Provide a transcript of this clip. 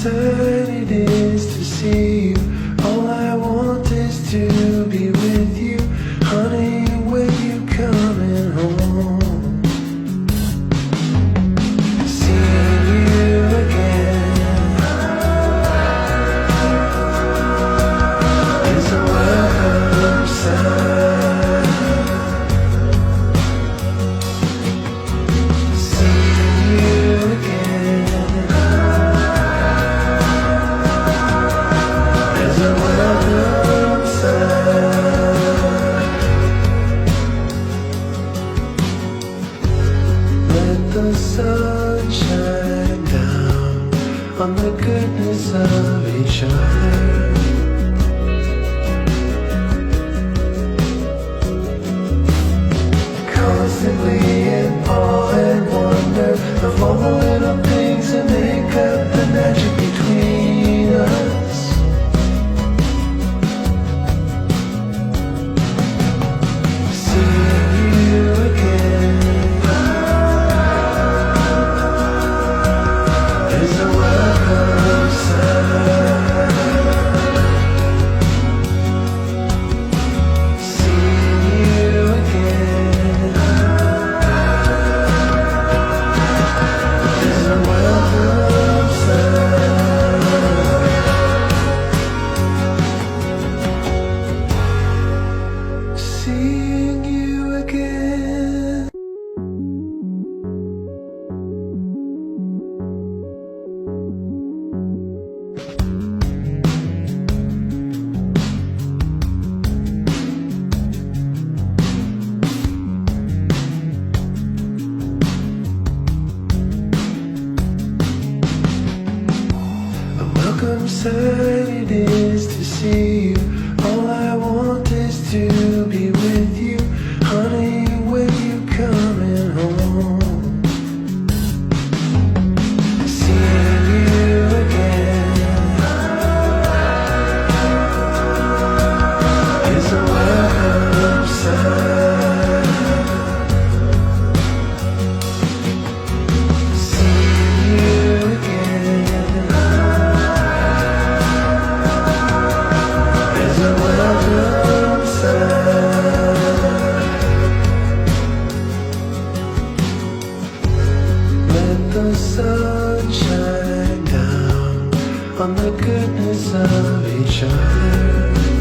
sad it is to see you. All I want is to be with you. Honey, when you coming home? Seeing you again is a welcome sign. Seeing you again is a welcome sign. Let the sun shine down on the goodness of each other. Constantly in awe and wonder of all the little things that make up the magic between us. Seeing you again is a welcome sign. Seeing you again is a welcome sign. Seeing you again. A welcome sight it is to see you. All I want is to be with you. Honey, when you coming home? Seeing you again is a welcome sign. Seeing you again is a welcome sign. Let the sun shine down on the goodness of each other.